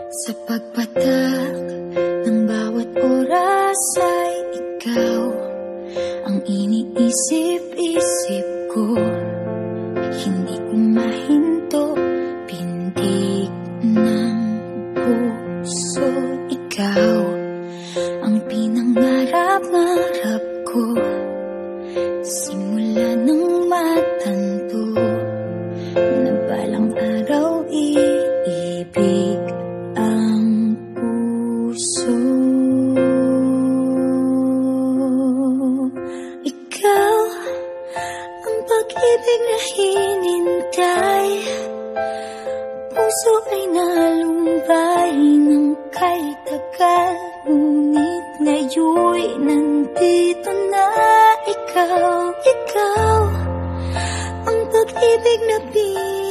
Sa pagpatak ng bawat oras ay ikaw ang iniisip-isip ko. Hindi ko mahinto, pintig ng puso. Ikaw ang pinangarap-ngarap ko, simula nang matanto na balang araw iibig ang puso. Ikaw ang pag-ibig na hinintay, puso ay nalumbay ng kay tagal, ngunit ngayon'y nandito na ikaw. Ikaw ang pag-ibig na pinag